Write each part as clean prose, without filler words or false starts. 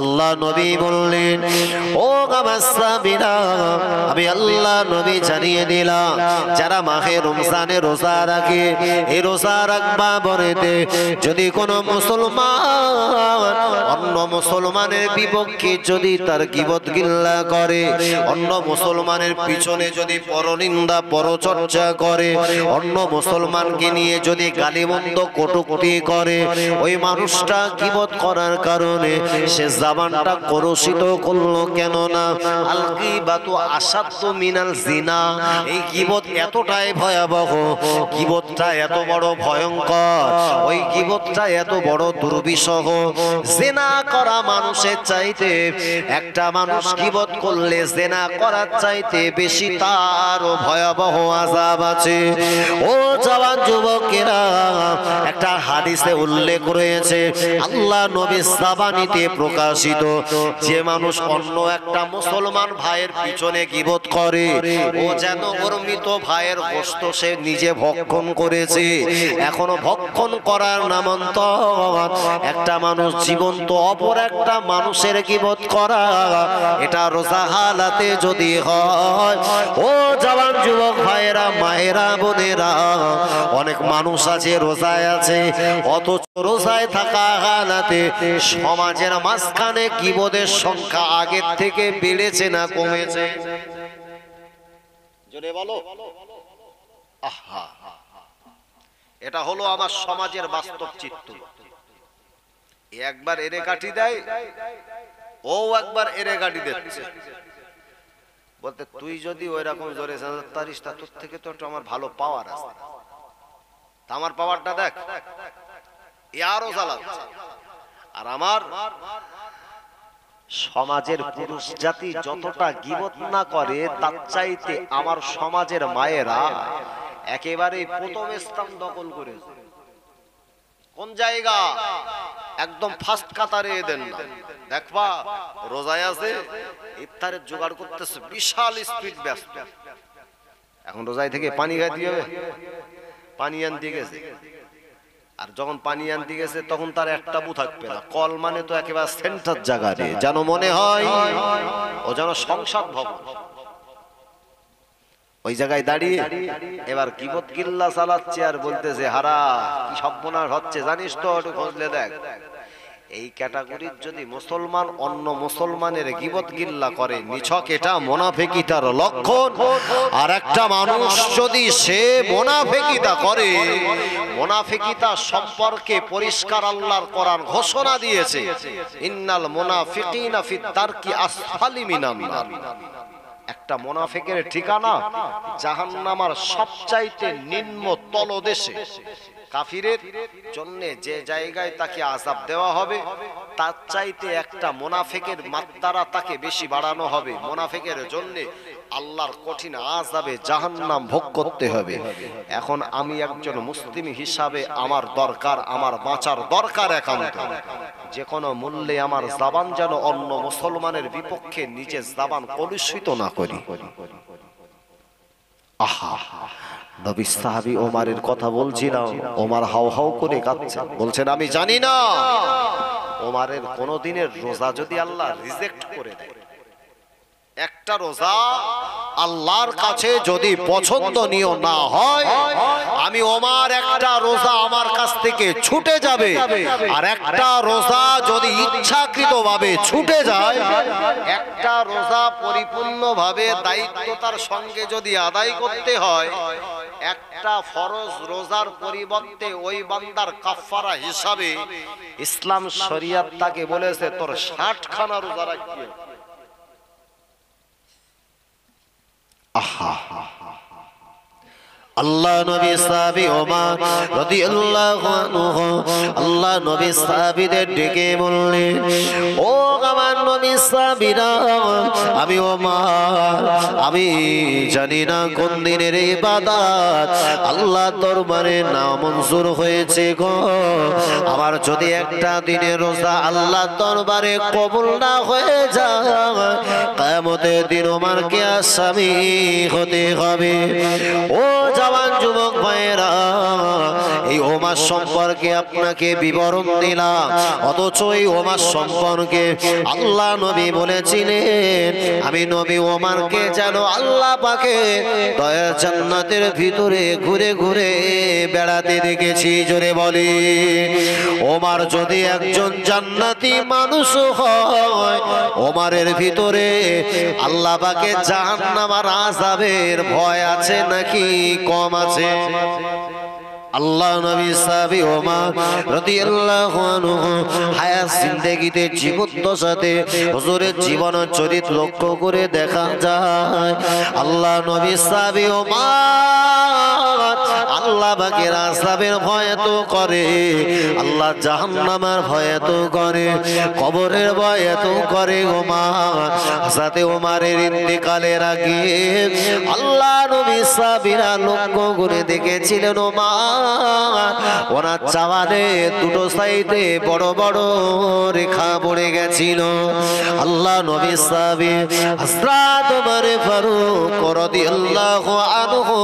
আল্লাহ নবী বললেন, ও আমার সাহাবীরা, আমি আল্লাহ নবী জানিয়ে দিলাম, যারা মাহে রমজানে রোজা রাখে, এই রোজা রাখবা বরেতে যদি কোনো মুসলমান অন্য মুসলমানের বিপক্ষে যদি তার গীবত গিল্লা করে, অন্য মুসলমানের পিছনে যদি পরনিন্দা পরচর্চা করে, অন্য মুসলমানকে নিয়ে যদি গালিমন্দ কটূক্তি করে, ওই মানুষটা গীবত করার কারণে সে জাবানটা কলুষিত করলো। কেন না আল গীবাতু আসাদ্দু মিনাল জিনা, এই গীবত এতটাই ভয়াবহ, গীবতটা এত বড় ভয়ঙ্কর, ওই গীবতটা এত বড় দুর্বিষহ, জিনা করা মানুষের চাইতে একটা মানুষ গীবত করলে জিনা করার চাইতে বেশি তার ভয়াবহ আযাব আছে। ও জওয়ান যুবকেরা, একটা হাদিসে উল্লেখ রয়েছে, আল্লাহ নবীর সাবানিতে প্রকাশিত, যে মানুষ অন্য একটা মুসলমান ভাইয়ের পিছনে গীবত করে, ও যেন ওর মৃত ভাইয়ের গোশত সে নিজে ভক্ষণ করেছে। এখনো ভক্ষণ করার নামান্তর একটা মানুষ জীবন্ত অপর একটা মানুষের গীবত করা, এটা রোজা হালাতে যদি হয়, ও জওয়ান যুবক ভাইয়েরা, মায়েরা, বোনেরা, অনেক মানুষ আছে রোজায় আছে, অথচ রোজায় থাকা হালাতে সমাজের মাঝখানে গীবতের সংখ্যা আগের থেকে বেড়েছে না কমেছে? জোরে বলো। আহা, এটা হলো আমার সমাজের বাস্তব চিত্র। একবার এরে কাটি দেয়, ও একবার এরে কাটি দিচ্ছে, বলতে তুই যদি ওই রকম জোরে পারিস, তা তোর থেকে তো আমার ভালো পাওয়ার আছে, আমার পাওয়ারটা দেখ, আরো জ্বালাচ্ছে। আর আমার সমাজের পুরুষ জাতি যতটা গীবত না করে, তার চাইতে আমার সমাজের মায়েরা একেবারে প্রথম স্থান দখল করেছে। কোন জায়গা? একদম ফার্স্ট কাতারে দেন না, দেখবা রোজায় আছে, ইফতারের জোগাড় করতেছে, বিশাল স্পিড ব্যস্ত। এখন রোজায় থেকে পানি খাইতে হবে, পানি আনতে গেছে, আর যখন পানি আনতে গেছে তখন তার একটা বু থাকবে না, কল মানে তো একেবারে সেন্টার জায়গায়, যেন মনে হয় ও যেন সংসদ ভবন, ওই জায়গায় দাঁড়িয়ে এবার গীবত গিল্লা চালাচ্ছে আর বলতেছে, হারা কি সর্বনাশ হচ্ছে জানিস তো, একটু খোঁজলে দেখ। এই ক্যাটাগরির যদি মুসলমান অন্য মুসলমানের গীবত গিল্লা করে, নিছক এটা মুনাফিকিতার লক্ষণ। আর একটা মানুষ যদি সে মুনাফিকিতা করে, মুনাফিকিতা সম্পর্কে পরিষ্কার আল্লাহর কোরআন ঘোষণা দিয়েছে, ইন্নাল মুনাফিকিনা ফিদ দারকি আসফালি মিনান নার। একটা মুনাফিকের ঠিকানা জাহান্নামের সবচাইতে নিম্ন তলদেশে। কাফিরের জন্য যে জায়গায় তাকে আযাব দেওয়া হবে, তার চাইতে একটা মুনাফিকের মাত্রা তাকে বেশি বাড়ানো হবে। মুনাফিকের জন্য আল্লাহর কঠিন আযাবে জাহান্নাম ভোগ করতে হবে। এখন আমি একজন মুসলিম হিসাবে আমার দরকার, আমার বাঁচার দরকার একান্ত, যে কোনো মূল্যে আমার জবান যেন অন্য মুসলমানের বিপক্ষে নিজের জবান কলুষিত না করি। আহা, নবী সাহাবী ওমরের কথা বলছিলাম, ওমর হাউ হাউ করে কাঁদছে, বলছেন আমি জানি না ওমরের কোনদিনের রোজা যদি আল্লাহ রিজেক্ট করে দেয়, একটা রোজা আল্লাহর কাছে যদি পছন্দনীয় না হয়, আমি ওমর একটা রোজা আমার কাছ থেকে ছুটে যাবে, আর একটা রোজা যদি ইচ্ছাকৃতভাবে ছুটে যায়, একটা রোজা পরিপূর্ণভাবে দায়িত্বতার সঙ্গে যদি আদায় করতে হয়, একটা ফরজ রোজার পরিবর্তে ওই বান্দার কাফারা হিসাবে ইসলাম শরিয়ত তাকে বলেছে তোর 60 খানা রোজা রাখতে। আহা, আল্লাহ নবী সাহাবী ওমর রাদিয়াল্লাহু আনহু আল্লাহ নবী সাহাবীদের ডেকে বললেন, ও আমার নবী সাহাবী সাবিরা আমি ওমর আমি জানি না কোন দিনের ইবাদত আল্লাহ দরবারে নামঞ্জুর হয়েছে গো। আমার যদি একটা দিনের রোজা আল্লাহ দরবারে কবুল না হয়ে যায় কিয়ামতের দিন ওমরকে আসামি হতে হবে। ও জওয়ান যুবক ভাইরা, এই ওমর সম্পর্কে আপনাকে বিবরণ দিলাম, অথচ এই ওমর সম্পর্কে আল্লাহ নবী বলেছিলেন আমি নবী ওমরকে যেন আল্লাহ পাকে দয়ার জান্নাতের ভিতরে ঘুরে ঘুরে বেড়াতে দেখেছি। জোরে বলি, ওমর যদি একজন জান্নাতি মানুষ হয়, ওমরের ভিতরে আল্লাহ পাকে জাহান্নামের আযাবের ভয় আছে নাকি কম আছে? আল্লাহ নবী সাহাবী ওমর রাদিয়াল্লাহু আনহু হায়াত জিন্দেগিতে জীবদ্দশাতে হুজুরের জীবন চরিত্র লক্ষ্য করে দেখা যায়। আল্লাহ নবী সাহাবী ওমর আল্লাহ পাকের আযাবের ভয় তো করে, আল্লাহ জাহান্নামের ভয় তো করে, কবরের ভয় তো করে। ওমর সাথে ওমরের ইন্তেকালের আগে আল্লাহ নবী সাহাবীরা লক্ষ্য করে দেখেছিলেন ওমর ওনার চাওয়ালে দুটো সাইডে বড় বড় রেখা পড়ে গেছিল। আল্লাহ নবী সাহাবী হযরত ওমর ফারুক রাদিয়াল্লাহু আনহু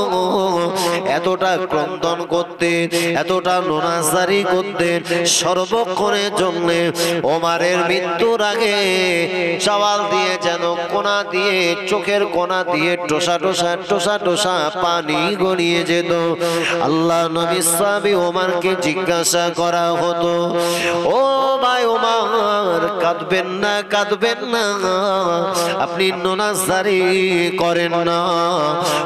এতটা ক্রন্দন করতেন, এতটা নোনাজারি করতেন সর্বক্ষণের জন্য ওমরের মৃত্যুর আগে চাওয়াল দিয়ে যেন কোনা দিয়ে চোখের কোনা দিয়ে টোসা টোসা টোসা টোসা পানি গড়িয়ে যেত। আল্লাহ নবী সাহাবী ওমরকে জিজ্ঞাসা করা হতো, ও ভাই ওমর কাঁদবেন না কাঁদবেন না, আপনি নোনাজারি করেন না।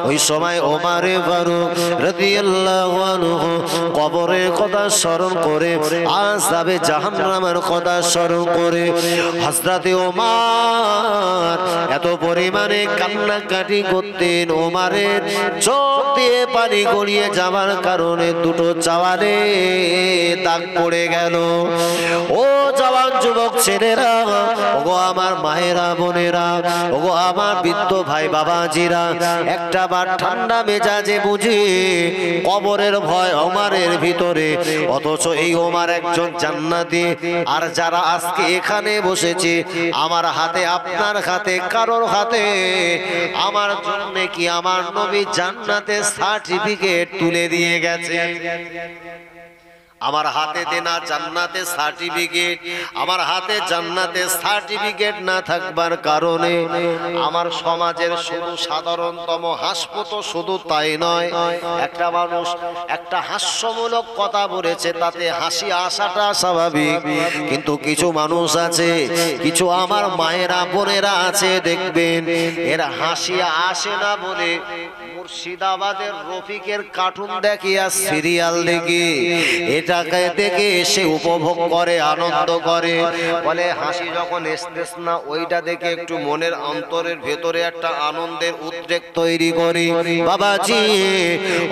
ওই সময় ওমর ফারুক রাদিয়াল্লাহু আনহু কবরের কথা স্মরণ করে, আযাবে জাহান্নামের কথা স্মরণ করে হযরতে ওমর এত পরিমাণে কান্নাকাটি করতেন, ওমরের চোখ দিয়ে পানি গড়িয়ে যাওয়ার কারণে দুটো চাওয়ালে দাগ পড়ে গেল। ও জওয়ান যুবক ছেলেরা, ওগো আমার মায়েরা বোনেরা, ওগো আমার বৃদ্ধ ভাই বাবাজিরা, একটা বার ঠান্ডা মেজাজে বুঝি কবরের ভয় ওমরের ভিতরে, অথচ এই ওমর একজন জান্নাতি। আর যারা আজকে এখানে বসেছে আমার হাতে আপনার হাতে কারোর হাতে আমার জন্য কি আমার নবী জান্নাতের সার্টিফিকেট তুলে দিয়ে গেছে। আমার হাতে দেনা জান্নাতের সার্টিফিকেট, আমার হাতে জান্নাতের সার্টিফিকেট না থাকবার কারণে আমার সমাজের শুধু সাধারণতম হাসপাত শুধু তাই নয়, একটা মানুষ একটা হাস্যমূলক কথা বলেছে তাতে হাসি আসাটা স্বাভাবিক, কিন্তু কিছু মানুষ আছে, কিছু আমার মায়েরা বোনেরা আছে দেখবেন এরা হাসি আসে না বলে মুর্শিদাবাদের রফিকের কার্টুন দেখে আর সিরিয়াল দেখে এটাকে দেখে সে উপভোগ করে আনন্দ করে, বলে হাসি যখন এসতেস না ওইটা দেখে একটু মনের অন্তরের ভেতরে একটা আনন্দের উদ্রেক তৈরি করি বাবাজি।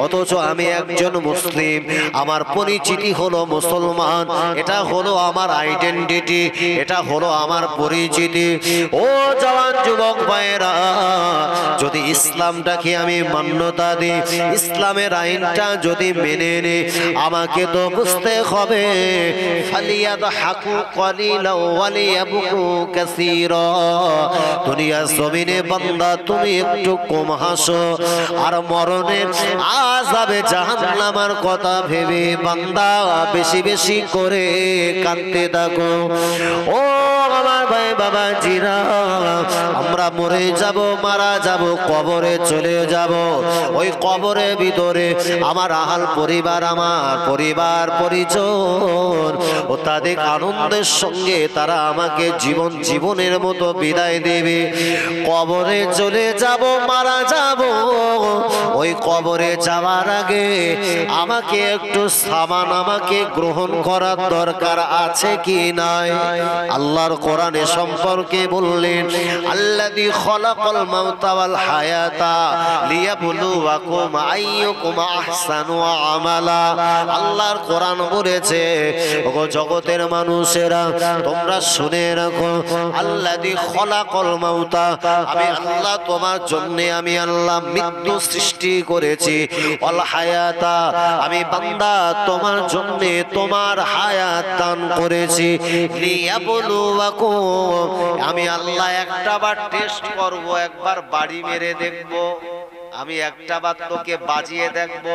অথচ আমি একজন মুসলিম, আমার পরিচিতি হলো মুসলমান, এটা হলো আমার আইডেন্টিটি, এটা হলো আমার পরিচিতি। ও জওয়ান যুবক ভাইরা, যদি ইসলামটাকে আমি মান্যতা দিই, ইসলামের আইনটা যদি মেনে নে, আমাকে তো বুঝতে হবে ফালিয়াদহাকু কালিলাও ওয়ালিয়াবকু কাসীরা। দুনিয়ার জমিনে বান্দা তুমি একটু কম হাসো, আর মরণের আযাবে জাহান্নামের কথা ভেবে বান্দা বেশি বেশি করে কাঁদতে থাকো। ও আমার ভাই বাবাজিরা, আমরা মরে যাব, মারা যাব, কবরে চলে যাব। ওই কবরের ভিতরে আমার আহাল পরিবার, আমার পরিবার পরিজন ও তাদের আনন্দের সঙ্গে তারা আমাকে জীবনের মতো বিদায় দেবে। কবরে চলে যাব, মারা যাব, ওই কবরে যাওয়ার আগে আমাকে একটু সামান আমাকে গ্রহণ করার দরকার আছে কি নাই? আল্লাহর কোরআনে সম্পর্কে বললেন, আল্লাযী খালাকাল মাউতা ওয়াল হায়াতা লিয়াবলুয়াকুম আইয়ুকুম আহসানু আমালা। আল্লাহর কোরআন বলেছে, ওগো জগতের মানুষেরা তোমরা শুনে রাখো, আল্লাযী খালাকাল মাউতা, আমি আল্লাহ তোমার জন্য আমি আল্লাহ মৃত্যু সৃষ্টি করেছি, ওয়াল হায়াতা, আমি বান্দা তোমার জন্য তোমার হায়াত দান করেছি, লিয়াবলুয়াকুম, আমি আল্লাহ একটা বার টেস্ট করব, একবার বাড়ি মেরে দেখব, আমি একটা বার তোকে বাজিয়ে দেখব,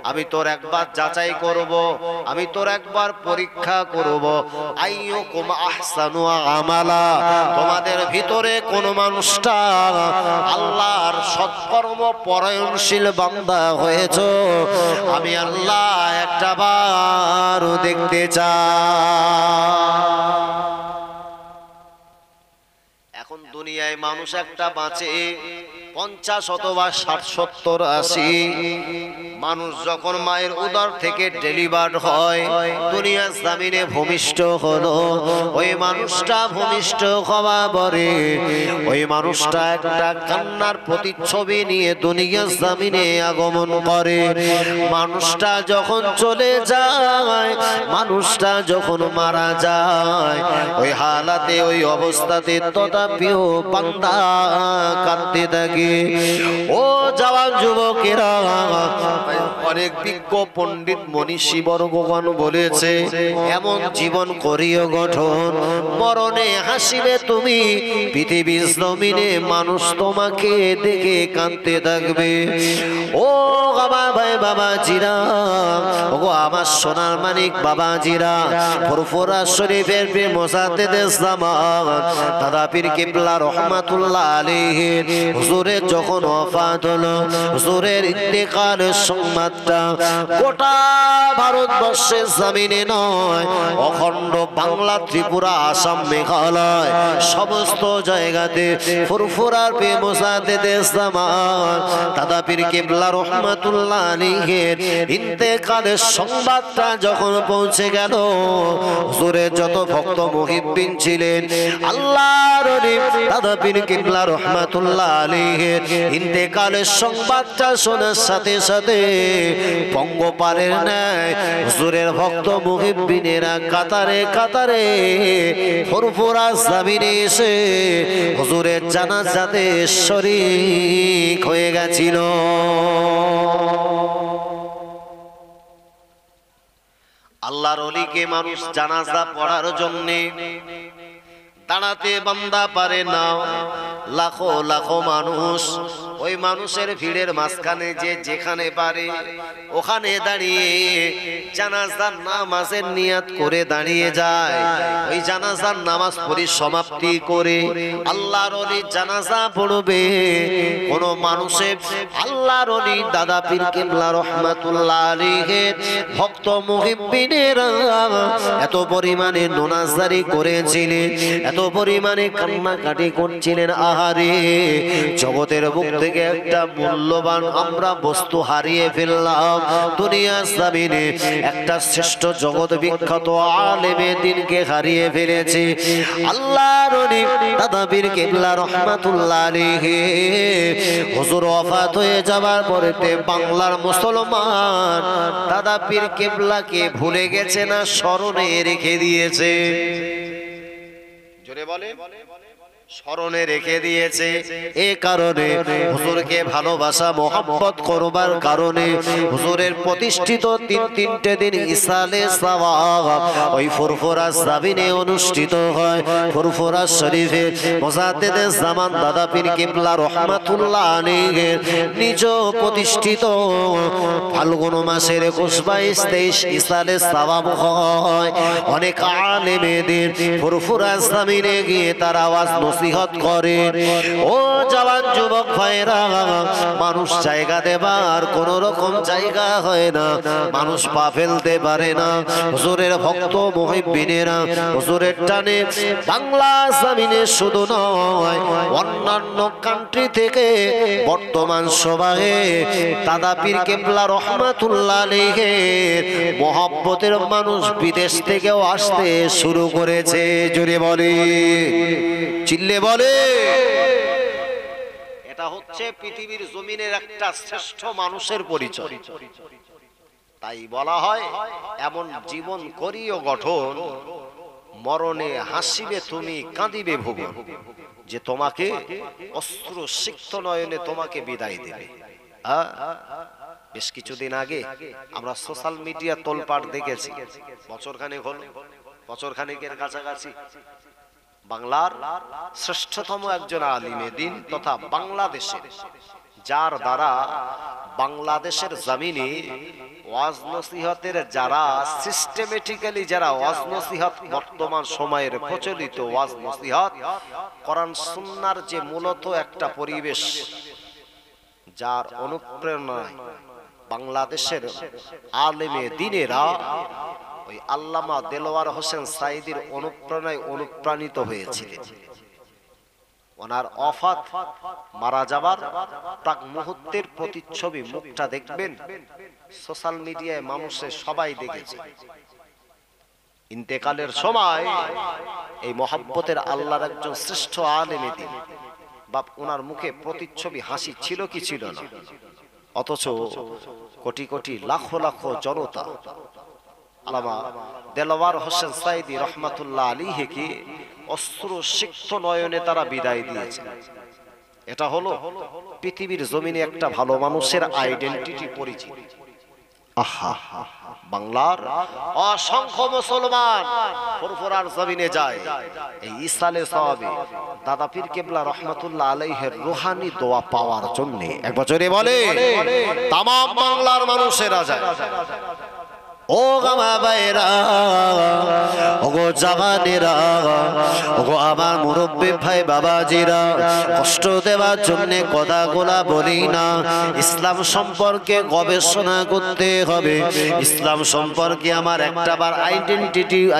আমি তোর একবার যাচাই করব, আমি তোর একবার পরীক্ষা করব, আইয়ুকুম আহসানু আমালা, তোমাদের ভিতরে কোন মানুষটা আল্লাহর সৎকর্ম পরায়ণশীল বান্দা হয়েছে, আমি আল্লাহ একটা বার দেখতে চাই। এখন দুনিয়ায় মানুষ একটা বাঁচে 50 অথবা 60, 70, 80। মানুষ যখন মায়ের উদর থেকে ডেলিভার হয়, দুনিয়ার জমিনে ভূমিষ্ঠ হলো, ওই মানুষটা ভূমিষ্ঠ হওয়া পরে ওই মানুষটা একটা কান্নার প্রতিচ্ছবি নিয়ে দুনিয়ার জমিনে আগমন করে। মানুষটা যখন চলে যায়, মানুষটা যখন মারা যায়, ওই হালাতে ওই অবস্থাতে তথাপিও বান্দা কাঁদতে থাকে। ও জওয়ান যুবকেরা, অনেক বিজ্ঞ পণ্ডিত মনীষী বর্গগণ বলেছে, এমন জীবন করিও গঠন, মরণে হাসিলে তুমি পৃথিবীর জমিনে মানুষ তোমাকে দেখে কাঁদতে থাকবে। ও আমার ভাই বাবাজিরা, ও আমার সোনার মানিক বাবাজিরা, ফুরফুরা শরীফের পীর মুজাদ্দিদে জামান দাদা পীর কিবলা রহমাতুল্লাহ আলাইহি হুজুরের যখন ওফাত হলো, হুজুরের ইন্তেকালের সংবাদটা গোটা ভারতবর্ষের জমিনে নয়, অখণ্ড বাংলা, ত্রিপুরা, আসাম, মেঘালয় সমস্ত জায়গাতে ফুরফুরার পীর মুজাদ্দিদে জামান দাদা পীর কিবলা রহমাতুল্লাহ আলাইহির ইন্তেকালের সংবাদটা যখন পৌঁছে গেল, হুজুরের যত ভক্ত মুহিব্বিন ছিলেন, আল্লাহর ওলি দাদা পীর কিবলা রহমাতুল্লাহ আলাইহির ইন্তেকালের সংবাদটা শোনার সাথে সাথে পঙ্গপালের ন্যায় হুজুরের ভক্ত মুহিব্বিনেরা কাতারে কাতারে ফুরফুরা জমিনে এসে হুজুরের জানাজাতে শরীক হয়ে গেছিল। আল্লাহর ওলিকে মানুষ জানাজা পড়ার জন্য দাঁড়াতে বান্দা পারে না, লাখো লাখো মানুষ ওই মানুষের ভিড়ের মাঝখানে যে যেখানে পারে ওখানে দাঁড়িয়ে জানাজার নামাজের নিয়াত করে দাঁড়িয়ে যায়। ওই জানাজার নামাজ পরিসমাপ্তি করে আল্লাহর ওলি জানাজা পড়বে। কোন মানুষের আল্লাহর ওলি দাদা পীর কিবলা রহমাতুল্লাহ আলাইহির ভক্ত মুহিব্বিনেরা এত পরিমাণে নোনাজারি করেছিলেন, এত পরিমাণে কান্নাকাটি করছিলেন, আহারে জগতের বুক থেকে একটা মূল্যবান আমরা বস্তু হারিয়ে ফেললাম। দুনিয়ার জমিনে একটা শ্রেষ্ঠ জগৎ বিখ্যাত আলেমে দ্বীনকে হারিয়ে ফেলেছি। আল্লাহর ওলি দাদা পীর কিবলা রহমাতুল্লাহ আলাইহি হুজুর ওফাত হয়ে যাবার পরেতে বাংলার মুসলমান দাদা পীর কিবলাকে ভুলে গেছে না স্মরণে রেখে দিয়েছে? জোরে বলে, স্মরণে রেখে দিয়েছে। এ কারণে হুজুরকে ভালোবাসা মোহাম্মত করবার কারণে হুজুরের প্রতিষ্ঠিত তিনটে দিন ইসালে সাওয়াব ওই ফুরফুরা জমিনে অনুষ্ঠিত হয়। ফুরফুরা শরীফে মুজাদ্দিদে জামান দাদা পীর কিবলা রহমাতুল্লাহ আলাইহির নিজ প্রতিষ্ঠিত ফাল্গুন মাসের 21, 22, 23 ইসালে সাওয়াব হয়। অনেক আলেমেদের ফুরফুরা জমিনে গিয়ে তার আওয়াজ নসিহত করে। ও জওয়ান যুবক ভাইরা, মানুষ জায়গা দেবার কোন রকম জায়গা হয় না, মানুষ পা ফেলতে পারে না। হুজুরের ভক্ত মুহিব্বিনেরা হুজুরের টানে বাংলা জমিনে শুধু নয়, অন্যান্য কান্ট্রি থেকে বর্তমান সময়ে দাদা পীর কেবলা রহমাতুল্লাহ আলাইহির মহব্বতের মানুষ বিদেশ থেকেও আসতে শুরু করেছে। জোরে বলে, চিল্লে বলে। এটা হচ্ছে পৃথিবীর জমিনের একটা শ্রেষ্ঠ মানুষের পরিচয়। তাই বলা হয়, এমন জীবন করিও গঠন, মরণে হাসিবে তুমি কাঁদিবে ভুবন, যে তোমাকে অস্ত্র সিক্ত নয়নে তোমাকে বিদায় দেবে। বেশ কিছুদিন আগে আমরা সোশ্যাল মিডিয়া তোলপাড় দেখেছি, বছরখানেকের কাছাকাছি বাংলার শ্রেষ্ঠতম একজন আলিমে দ্বীন তথা বাংলাদেশের, যার দ্বারা বাংলাদেশের জমিনে ওয়াজ নসিহতের যারা সিস্টেমেটিক্যালি যারা ওয়াজ নসিহত বর্তমান সময়ের প্রচলিত ওয়াজ নসিহত কোরআন সুন্নাহর যে মূলত একটা পরিবেশ, যার অনুপ্রেরণায় বাংলাদেশের আলেমে দ্বীনেরা ওই আল্লামা দেলোয়ার হোসেন সাঈদীর অনুপ্রেরণায় অনুপ্রাণিত হয়েছিলেন। ওনার ওফাত মারা যাবার প্রাক মুহূর্তের প্রতিচ্ছবি মুখটা দেখবেন সোশ্যাল মিডিয়ায়, মানুষে সবাই দেখেছে। ইন্তেকালের সময় এই মহব্বতের আল্লাহর একজন শ্রেষ্ঠ আলেমে দ্বীন বাপ, ওনার মুখে প্রতিচ্ছবি হাসি ছিল কি ছিল না, অথচ কোটি কোটি লাখো লাখো জনতা আল্লামা দেলোয়ার হোসেন সাঈদী রহমাতুল্লাহ আলাইহিকে অস্ত্র সিক্ত নয়নে তারা বিদায় দিয়েছে। এটা হলো পৃথিবীর জমিনে একটা ভালো মানুষের আইডেন্টিটি, পরিচিতি। আহা, বাংলার অসংখ্য মুসলমান ফুরফুরার জমিনে যায় এই ইসালে সওয়াবে দাদা পীর কেবলা রহমাতুল্লাহ আলাইহির রূহানি দোয়া পাওয়ার জন্য। এক বছরে বলে তাম বাংলার মানুষেরা যায়। ও গামা বাইরা, ও গো জাগানেরা, ও গো আমার মুরব্বী ভাই বাবাজিরা, কষ্ট দেওয়ার জন্য কথাগুলা বলি না। ইসলাম সম্পর্কে গবেষণা করতে হবে, ইসলাম সম্পর্কে আমার একটাবার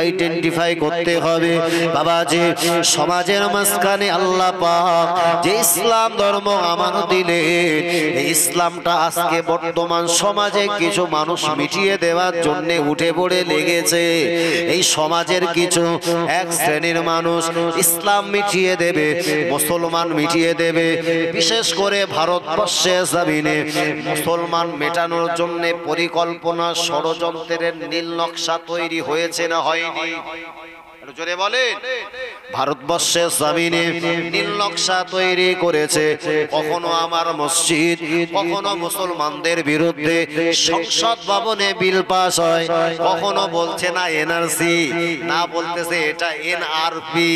আইডেন্টিফাই করতে হবে। বাবাজি, সমাজের মাঝখানে আল্লাহ পাক যে ইসলাম ধর্ম আমার দিলে, এই ইসলামটা আজকে বর্তমান সমাজে কিছু মানুষ মিটিয়ে দেওয়ার জন্য উঠে পড়ে লেগেছে। এই সমাজের কিছু এক শ্রেণীর মানুষ ইসলাম মিটিয়ে দেবে, মুসলমান মিটিয়ে দেবে। বিশেষ করে ভারতবর্ষে জমিনে মুসলমান মেটানোর জন্য পরিকল্পনা ষড়যন্ত্রের নীল নকশা তৈরি হয়েছে না হয়নি? জোরে বলেন। ভারতবর্ষের জমিনে নীল নকশা তৈরি করেছে। কখনো আমার মসজিদ, কখনো মুসলমানদের বিরুদ্ধে সংসদ ভবনে বিল পাস হয়, কখনো বলছে না এনআরসি, না বলতেছে এটা এনআরপি,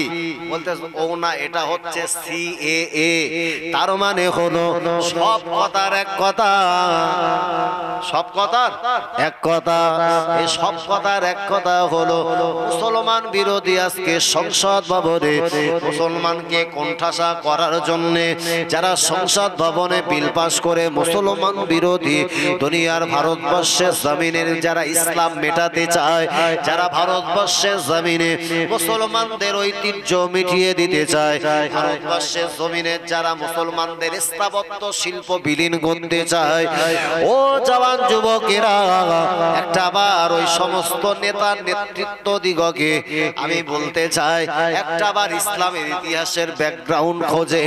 বলতেছে ও না এটা হচ্ছে সিএএ। তার মানে হলো সব কথার এক কথা, সব কথার এক কথা। এই সব কথার এক কথা হলো মুসলমান বিরোধী আজকে সংসদ ভবনে মুসলমানকে কোণঠাসা করার জন্য যারা সংসদ ভবনে বিল পাস করে মুসলমান বিরোধী দুনিয়ার ভারতবর্ষের জমিনের যারা ইসলাম মেটাতে চায়, যারা ভারতবর্ষের জমিনে মুসলমানদের ঐতিহ্য মিটিয়ে দিতে চায়, ভারতবর্ষের জমিনে যারা মুসলমানদের স্থাপত্য শিল্প বিলীন করতে চায়, ও জওয়ান যুবকেরা, একটাবার ওই সমস্ত নেতা নেতৃত্ব দিগকে আমি বলতে চাই, একটাবার ইসলামের ইতিহাসের ব্যাকগ্রাউন্ড খোঁজে।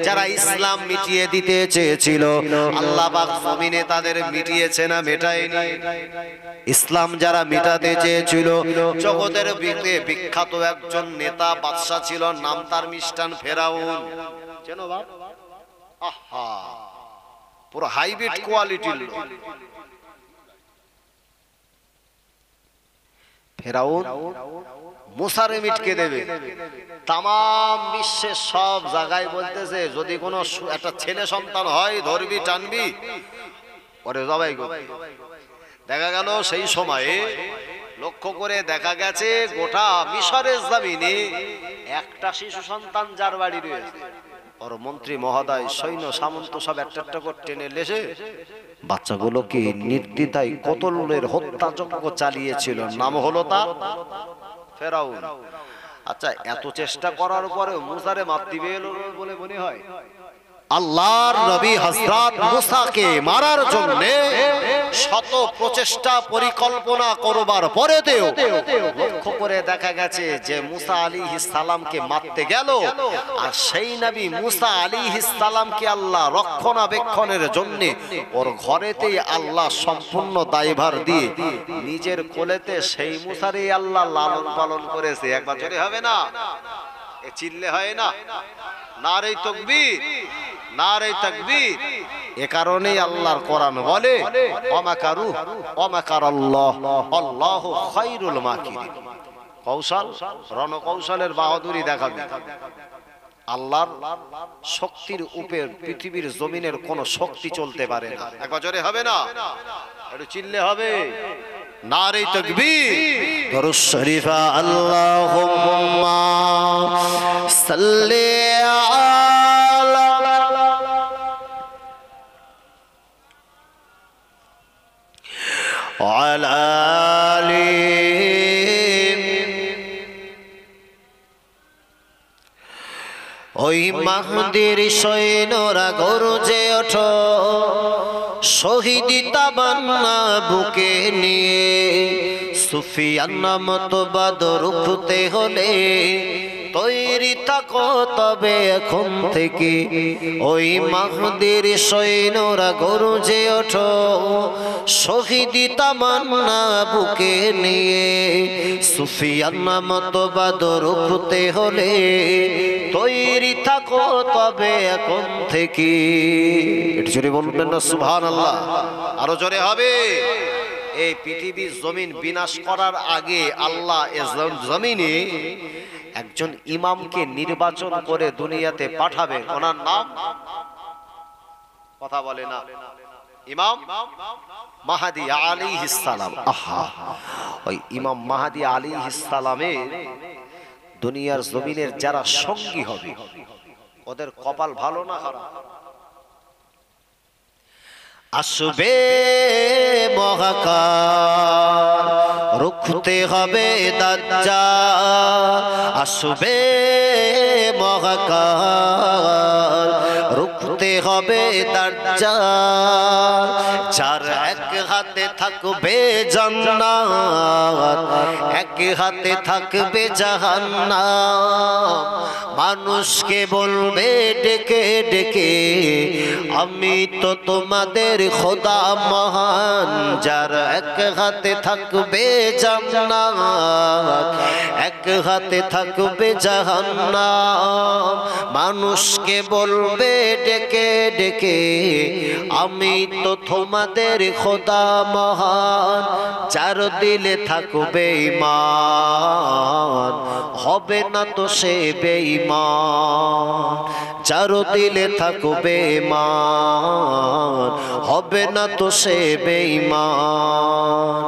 যারা ইসলাম মিটিয়ে দিতে চেয়েছিল আল্লাহ পাক জমিনে তাদের মিটিয়েছে না মেটায়নি? ইসলাম যারা মিটাতে চেয়েছিল, জগতের বিখ্যাত একজন নেতা বাদশা ছিল, নাম তার মিস্টার ফেরাউন। চেনো বাপ? আহা, পুরো হাইব্রিড কোয়ালিটির লোক ফেরাউন। মুসারে মিটকে দেবে। তাম বিশ্বের সব জায়গায় বলতেছে যদি কোনো একটা ছেলে সন্তান হয় ধরবি টানবি ওরে জবাই করবি। দেখা গেল সেই সময়ে লক্ষ্য করে দেখা গেছে গোটা মিশরের জমিনে একটা শিশু সন্তান যার বাড়ি রয়েছে, ওর মন্ত্রী মহোদয় সৈন্য সামন্ত সব একটা একটা করে টেনে লেসে বাচ্চাগুলোকে নির্দ্বিধায় কতলের হত্যাযজ্ঞ চালিয়েছিল। নাম হলো তার ফেরাউন। আচ্ছা, এত চেষ্টা করার পরেও মুসারে মারতে এলো বলে মনে হয়? আল্লাহর নবী হযরত মুসাকে মারার জন্য শত প্রচেষ্টা পরিকল্পনা করবার পরেও লক্ষ্য করে দেখা গেছে যে মুসা আলাইহিস সালামকে মারতে গেল, আর সেই নবী মুসা আলাইহিস সালামকে আল্লাহ রক্ষণাবেক্ষণের জন্য ওর ঘরেতেই আল্লাহ সম্পূর্ণ দায়ভার দিয়ে নিজের কোলেতে সেই মুসারই আল্লাহ লালন পালন করেছে। একবার জোরে হবে না? এ চিল্লে হয় না? নারে তাকবীর, নারে তাকবীর। এ কারণেই আল্লাহর কোরআন বলে ওয়ামাকারু ওয়ামাকারাল্লাহ আল্লাহু খায়রুল মাকিরিন। কৌশল, রণকৌশলের বাহাদুরি দেখাবে। আল্লাহর শক্তির উপর পৃথিবীর জমিনের কোন শক্তি চলতে পারে না। একবার জোরে হবে না? একটু চিল্লে হবে। নারে তাকবীর, দরুদ শরীফ। আল্লাহুম্মা সাল্লি আলা আলি ওই মাহদির সৈন্যরা গর্জে ওঠো, শহীদি তাবান্না বুকে নিয়ে সুফিয়ান নামত বাদর রুখতে হলে তৈরি থাকো তবে এখন থেকে। ওই মাহদির সৈন্যরা গর্জে ওঠো, শহীদি তামান্না বুকে নিয়ে সুফিয়ান নামত বাদর রুখতে হলে তৈরি থাকো তবে এখন থেকে। একটু জোরে বলবেন না সুবহানাল্লাহ? আরো জোরে হবে। এই পৃথিবীর জমিন বিনাশ করার আগে আল্লাহ জমিনে একজন ইমামকে নির্বাচন করে দুনিয়াতে পাঠাবে। ওনার নাম, কথা বলে না, ইমাম মাহদী আলাইহিস সালাম। আহা, ওই ইমাম মাহদী আলাইহিস সালামের দুনিয়ার জমিনের যারা সঙ্গী হবে ওদের কপাল ভালো না খারাপ? আসবে মহাকাল, রুখতে হবে দাজ্জাল। আসবে মহাকাল, রুখতে হবে দাজ্জাল। যার এক হাতে থাকবে জান্নাত, এক হাতে থাকবে জাহান্নাম। মানুষকে বলবে ডেকে ডেকে আমি তো তোমাদের খোদা মহান। যার এক হাতে থাকবে জান্নাত, এক হাতে থাকবে জাহান্নাম। মানুষকে বলবে ডেকে ডেকে আমি তো তোমাদের খোদা মহান। যার দিলে থাকবে ঈমান হবে না তো সে বেঈমান। যার দিলে থাকবে ঈমান হবে না তো সে বেঈমান।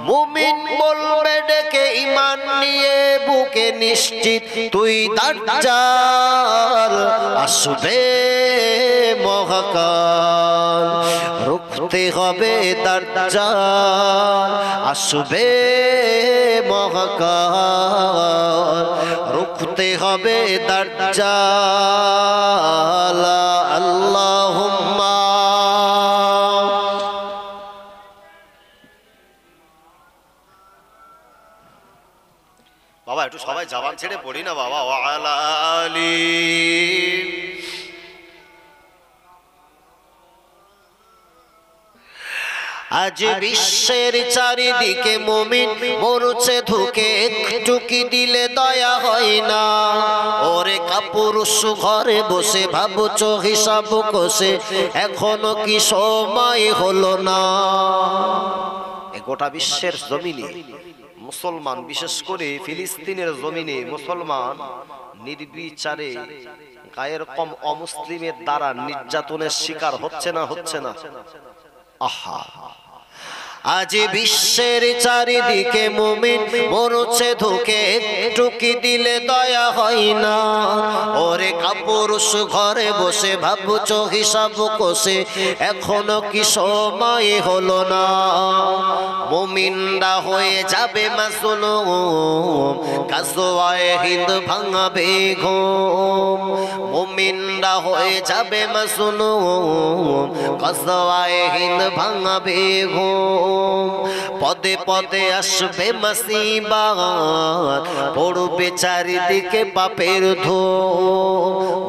মুমিন বলবে ডেকে ঈমান নিয়ে বুকে নিশ্চিত তুই দাজ্জাল। আসবে মহাকাল, রুখতে হবে দাজ্জাল। আসবে মহাকাল, রুখতে হবে দাজ্জাল। আল্লাহুম্মা বাবা একটু সবাই জবান ছেড়ে পড়ি না বাবা। ওয়ালা আলি। আজ বিশ্বের চারিদিকে মুমিন মরছে ধুকে, একটু কি দিলে দয়া হয় না? ওরে কাপুরুষ ঘরে বসে ভাবছো হিসাব কষে, এখনো কি সময় হলো না? গোটা বিশ্বের জমিনে মুসলমান, বিশেষ করে ফিলিস্তিনের জমিনে মুসলমান নির্বিচারে গায়ের কম অমুসলিমের দ্বারা নির্যাতনের শিকার হচ্ছে না? হচ্ছে না? আহা, আজ বিশ্বের চারিদিকে মুমিন মরছে ধুকে, একটু কি দিলে দয়া হয় না? ওরে কাপুরুষ ঘরে বসে ভাবছো হিসাব কষে, এখনো কি সময় হলো না? মুমিনরা হয়ে যাবে মাসুলুম, গাজওয়ায়ে হিন্দ ভাঙাবে ঘুম। মুমিনরা হয়ে যাবে মাসুলুম, গাজওয়ায়ে হিন্দ ভাঙাবে ঘুম। পদে পদে আসবে মুসিবত, পড়বে চারিদিকে পাপের ধূম।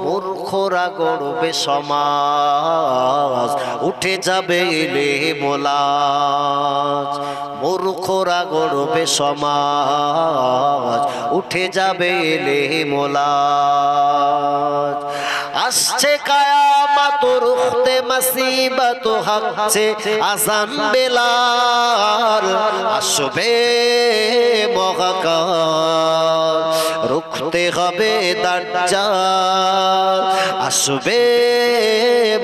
মূর্খরা গড়বে সমাজ, উঠে যাবে এলে মোলাজ। মূর্খরা গড়বে সমাজ, উঠে যাবে এলে মোলাজ। আসছে কায়ামত রুখতে মুসিবত হাকছে আযান বেলাল, আসবে মহাকাল রুখতে হবে দাজ্জাল। আসবে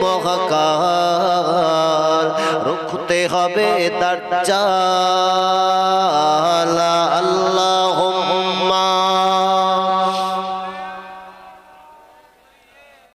মহাকাল রুখতে হবে দাজ্জাল। আল্লাহুম্মা